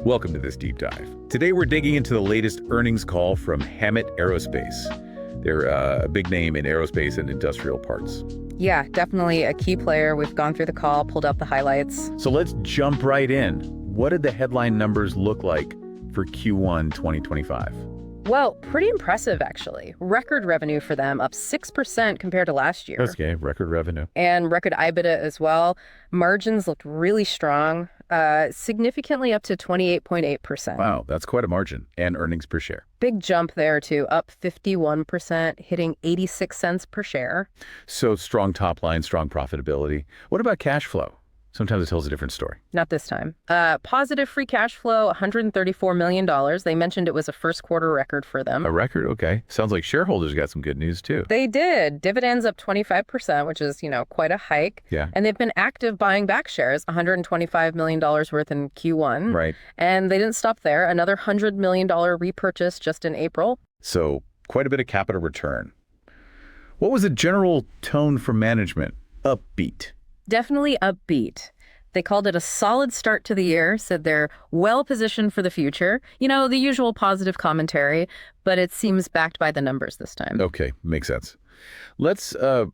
Welcome to this deep dive. Today we're digging into the latest earnings call from Howmet Aerospace. They're a big name in aerospace and industrial parts. Yeah, definitely a key player. We've gone through the call, pulled up the highlights. So let's jump right in. What did the headline numbers look like for Q1 2025? Well, pretty impressive, actually. Record revenue for them, up 6% compared to last year. Okay, record revenue. And record EBITDA as well. Margins looked really strong, significantly up to 28.8%. Wow, that's quite a margin. And earnings per share. Big jump there, too, up 51%, hitting 86 cents per share. So strong top line, strong profitability. What about cash flow? Sometimes it tells a different story. Not this time. Positive free cash flow, $134 million. They mentioned it was a first quarter record for them. A record? Okay. Sounds like shareholders got some good news, too. They did. Dividends up 25%, which is, quite a hike. Yeah. And they've been active buying back shares, $125 million worth in Q1. Right. And they didn't stop there. Another $100 million repurchase just in April. So quite a bit of capital return. What was the general tone from management? Upbeat. Definitely upbeat. They called it a solid start to the year, said they're well positioned for the future. The usual positive commentary, but it seems backed by the numbers this time. Okay, makes sense. Let's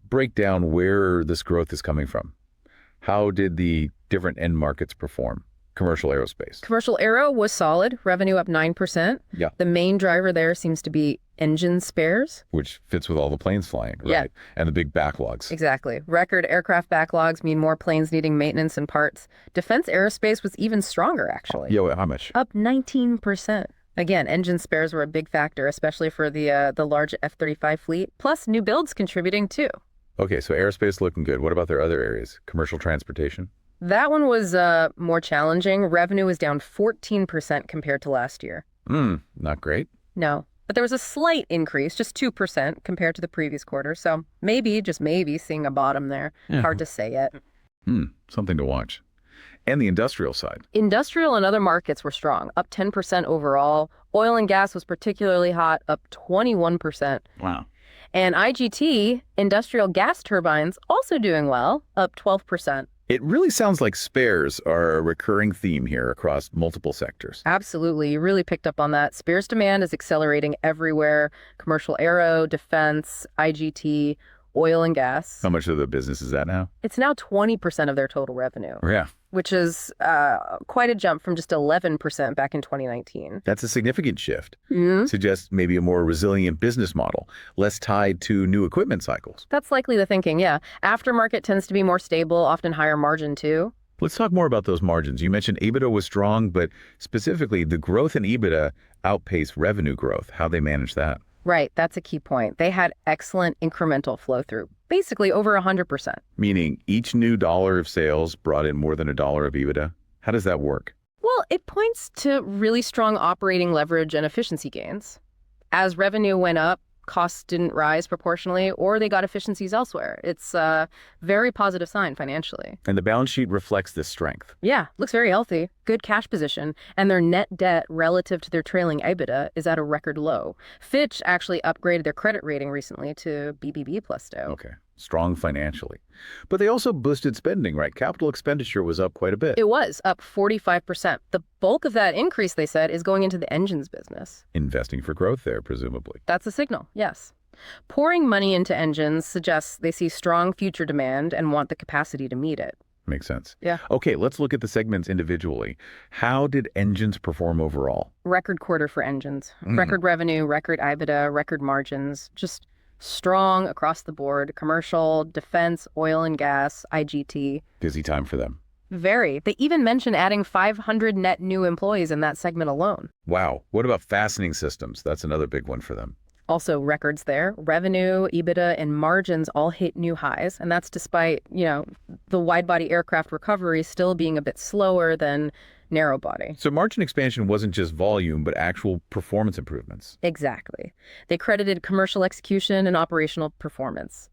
break down where this growth is coming from. How did the different end markets perform? Commercial aerospace. Commercial aero was solid, revenue up 9%. Yeah. The main driver there seems to be engine spares. Which fits with all the planes flying, right? Yeah. And the big backlogs. Exactly. Record aircraft backlogs mean more planes needing maintenance and parts. Defense aerospace was even stronger, actually. Yeah, how much? Up 19%. Again, engine spares were a big factor, especially for the large F-35 fleet. Plus, new builds contributing, too. Okay, so aerospace looking good. What about their other areas? Commercial transportation? That one was more challenging. Revenue was down 14% compared to last year. Not great. No. But there was a slight increase, just 2% compared to the previous quarter. So maybe, just maybe, seeing a bottom there. Yeah. Hard to say yet. Something to watch. And the industrial side. Industrial and other markets were strong, up 10% overall. Oil and gas was particularly hot, up 21%. Wow. And IGT, industrial gas turbines, also doing well, up 12%. It really sounds like spares are a recurring theme here across multiple sectors. Absolutely. You really picked up on that. Spares demand is accelerating everywhere. Commercial aero, defense, IGT, oil and gas. How much of the business is that now? It's now 20% of their total revenue. Yeah. Which is quite a jump from just 11% back in 2019. That's a significant shift. Mm-hmm. Suggests maybe a more resilient business model, less tied to new equipment cycles. That's likely the thinking, yeah. Aftermarket tends to be more stable, often higher margin too. Let's talk more about those margins. You mentioned EBITDA was strong, but specifically the growth in EBITDA outpaced revenue growth. How they manage that? Right, that's a key point. They had excellent incremental flow through, basically over 100%. Meaning each new dollar of sales brought in more than a dollar of EBITDA? How does that work? Well, it points to really strong operating leverage and efficiency gains. As revenue went up, costs didn't rise proportionally, or they got efficiencies elsewhere. It's a very positive sign financially. And the balance sheet reflects this strength. Yeah, looks very healthy. Good cash position. And their net debt relative to their trailing EBITDA is at a record low. Fitch actually upgraded their credit rating recently to BBB+ still. Okay, strong financially. But they also boosted spending, right? Capital expenditure was up quite a bit. It was up 45%. The bulk of that increase, they said, is going into the engines business. Investing for growth there, presumably. That's a signal, yes. Pouring money into engines suggests they see strong future demand and want the capacity to meet it. Makes sense. Yeah. Okay, let's look at the segments individually. How did engines perform overall? Record quarter for engines. Record revenue, record EBITDA, record margins. Just strong across the board. Commercial, defense, oil and gas, IGT. Busy time for them. Very. They even mentioned adding 500 net new employees in that segment alone. Wow. What about fastening systems? That's another big one for them. Also records there. Revenue, EBITDA, and margins all hit new highs. And that's despite, the wide-body aircraft recovery still being a bit slower than narrow body. So margin expansion wasn't just volume, but actual performance improvements. Exactly. They credited commercial execution and operational performance.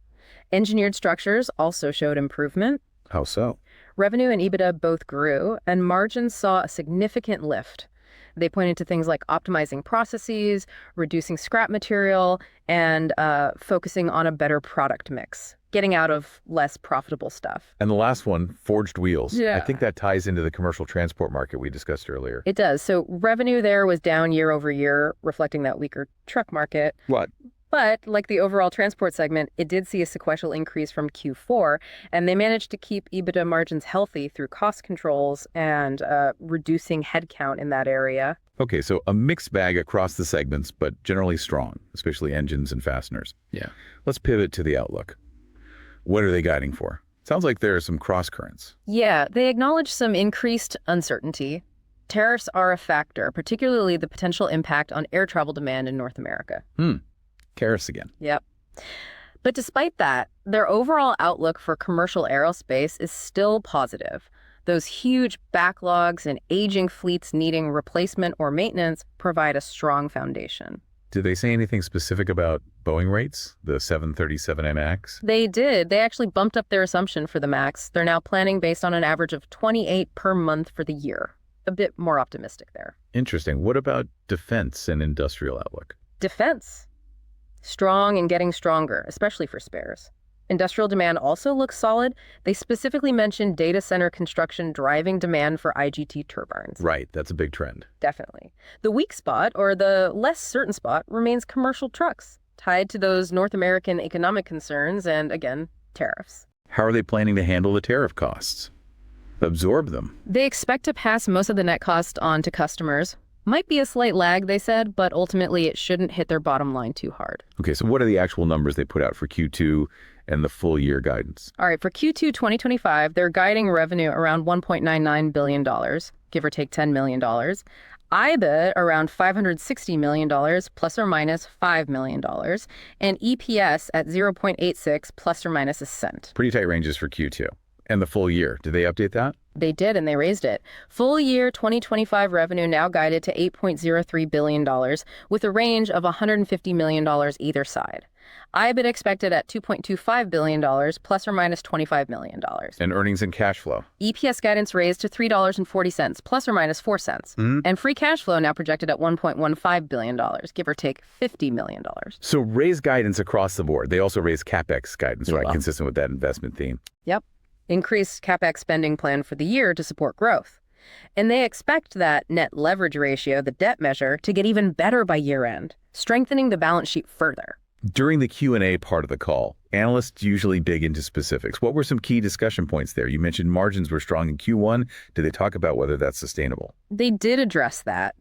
Engineered structures also showed improvement. How so? Revenue and EBITDA both grew, and margins saw a significant lift. They pointed to things like optimizing processes, reducing scrap material, and focusing on a better product mix. getting out of less profitable stuff. And the last one, forged wheels. Yeah. I think that ties into the commercial transport market we discussed earlier. It does. So revenue there was down year over year, reflecting that weaker truck market. What? But like the overall transport segment, it did see a sequential increase from Q4, and they managed to keep EBITDA margins healthy through cost controls and reducing headcount in that area. Okay, so a mixed bag across the segments, but generally strong, especially engines and fasteners. Yeah. Let's pivot to the outlook. What are they guiding for? Sounds like there are some cross currents. Yeah, they acknowledge some increased uncertainty. Tariffs are a factor, particularly the potential impact on air travel demand in North America. Tariffs again. Yep. But despite that, their overall outlook for commercial aerospace is still positive. Those huge backlogs and aging fleets needing replacement or maintenance provide a strong foundation. Did they say anything specific about Boeing rates, the 737 MAX? They did. They actually bumped up their assumption for the MAX. They're now planning based on an average of 28 per month for the year. A bit more optimistic there. Interesting. What about defense and industrial outlook? Defense. Strong and getting stronger, especially for spares. Industrial demand also looks solid. They specifically mentioned data center construction driving demand for IGT turbines. Right, that's a big trend. Definitely. The weak spot, or the less certain spot, remains commercial trucks, tied to those North American economic concerns and, again, tariffs. How are they planning to handle the tariff costs? Absorb them? They expect to pass most of the net cost on to customers. Might be a slight lag, they said, but ultimately it shouldn't hit their bottom line too hard. Okay, so what are the actual numbers they put out for Q2 and the full year guidance? All right, for Q2 2025, they're guiding revenue around $1.99 billion, give or take $10 million. EBITDA around $560 million, plus or minus $5 million, and EPS at 0.86, plus or minus a cent. Pretty tight ranges for Q2. And the full year, did they update that? They did, and they raised it. Full year 2025 revenue now guided to $8.03 billion, with a range of $150 million either side. EBITDA expected at $2.25 billion, plus or minus $25 million. And earnings and cash flow? EPS guidance raised to $3.40, plus or minus 4 cents. And free cash flow now projected at $1.15 billion, give or take $50 million. So raise guidance across the board. They also raised CapEx guidance, right? Wow. Consistent with that investment theme. Yep. Increased CapEx spending plan for the year to support growth. And they expect that net leverage ratio, the debt measure, to get even better by year end, strengthening the balance sheet further. During the Q&A part of the call, analysts usually dig into specifics. What were some key discussion points there? You mentioned margins were strong in Q1. Did they talk about whether that's sustainable? They did address that.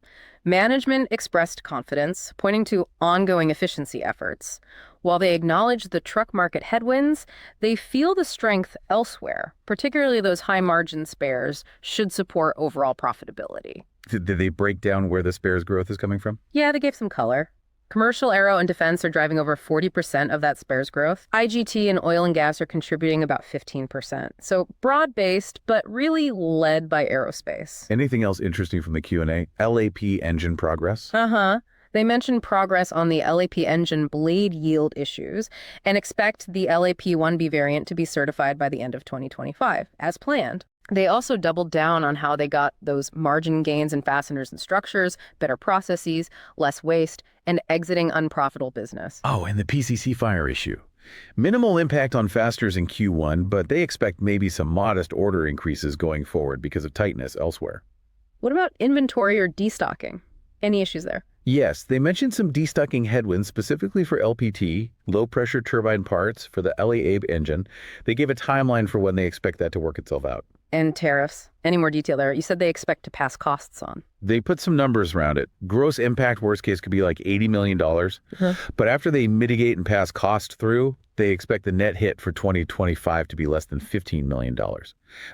Management expressed confidence, pointing to ongoing efficiency efforts. While they acknowledge the truck market headwinds, they feel the strength elsewhere, particularly those high-margin spares, should support overall profitability. Did they break down where the spares growth is coming from? Yeah, they gave some color. Commercial aero and defense are driving over 40% of that spares growth. IGT and oil and gas are contributing about 15%. So broad-based, but really led by aerospace. Anything else interesting from the Q&A? LAP engine progress? They mentioned progress on the LAP engine blade yield issues and expect the LAP-1B variant to be certified by the end of 2025, as planned. They also doubled down on how they got those margin gains in fasteners and structures, better processes, less waste, and exiting unprofitable business. Oh, and the PCC fire issue. Minimal impact on fasteners in Q1, but they expect maybe some modest order increases going forward because of tightness elsewhere. What about inventory or destocking? Any issues there? Yes, they mentioned some destocking headwinds specifically for LPT, low-pressure turbine parts for the LEAB engine. They gave a timeline for when they expect that to work itself out. And tariffs. Any more detail there? You said they expect to pass costs on. They put some numbers around it. Gross impact, worst case, could be like $80 million. But after they mitigate and pass cost through, they expect the net hit for 2025 to be less than $15 million.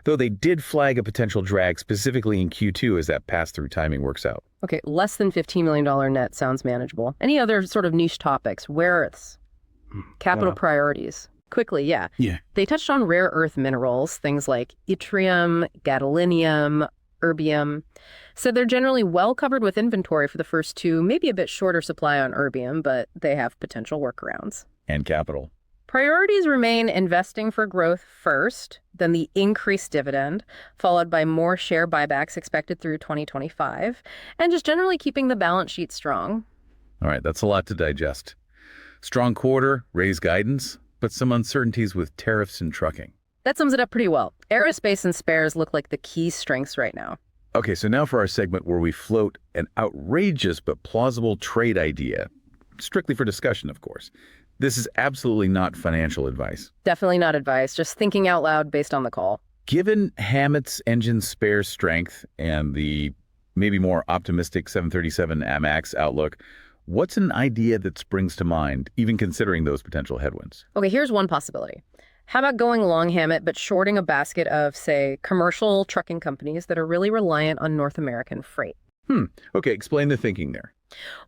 Though they did flag a potential drag specifically in Q2 as that pass-through timing works out. Okay, less than $15 million net sounds manageable. Any other sort of niche topics? Rare earths, capital priorities. Quickly, yeah. They touched on rare earth minerals, things like yttrium, gadolinium, erbium. So they're generally well covered with inventory for the first two, maybe a bit shorter supply on erbium, but they have potential workarounds. And capital. Priorities remain investing for growth first, then the increased dividend, followed by more share buybacks expected through 2025, and just generally keeping the balance sheet strong. All right, that's a lot to digest. Strong quarter, raised guidance. but some uncertainties with tariffs and trucking. That sums it up pretty well. Aerospace and spares look like the key strengths right now. Okay, so now for our segment where we float an outrageous but plausible trade idea. Strictly for discussion, of course. This is absolutely not financial advice. Definitely not advice, just thinking out loud based on the call. Given Howmet's engine spare strength and the maybe more optimistic 737 MAX outlook, what's an idea that springs to mind, even considering those potential headwinds? Okay, here's one possibility. How about going long Howmet, but shorting a basket of, say, commercial trucking companies that are really reliant on North American freight? Okay, explain the thinking there.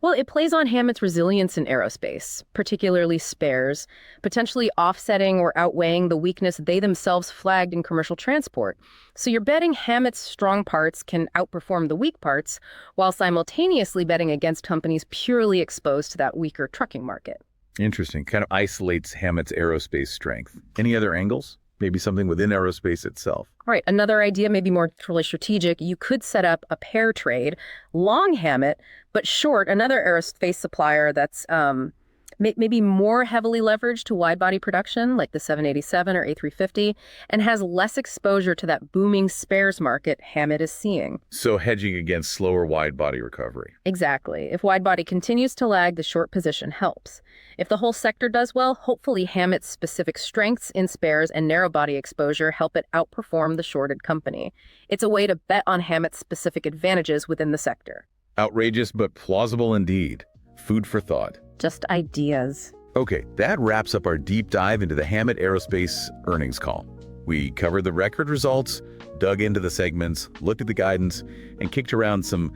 Well, it plays on Howmet's resilience in aerospace, particularly spares, potentially offsetting or outweighing the weakness they themselves flagged in commercial transport. So you're betting Howmet's strong parts can outperform the weak parts, while simultaneously betting against companies purely exposed to that weaker trucking market. Interesting. Kind of isolates Howmet's aerospace strength. Any other angles? Maybe something within aerospace itself. All right, another idea, maybe more truly strategic, you could set up a pair trade, long Howmet, but short another aerospace supplier that's maybe more heavily leveraged to wide-body production, like the 787 or A350, and has less exposure to that booming spares market Howmet is seeing. So hedging against slower wide-body recovery. Exactly. If wide-body continues to lag, the short position helps. If the whole sector does well, hopefully Howmet's specific strengths in spares and narrow-body exposure help it outperform the shorted company. It's a way to bet on Howmet's specific advantages within the sector. Outrageous but plausible indeed. Food for thought. Just ideas. Okay, that wraps up our deep dive into the Howmet Aerospace earnings call. We covered the record results, dug into the segments, looked at the guidance, and kicked around some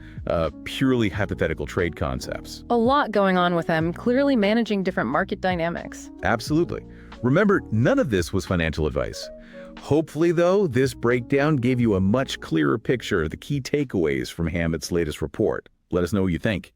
purely hypothetical trade concepts. A lot going on with them, clearly managing different market dynamics. Absolutely. Remember, none of this was financial advice. Hopefully, though, this breakdown gave you a much clearer picture of the key takeaways from Howmet's latest report. Let us know what you think.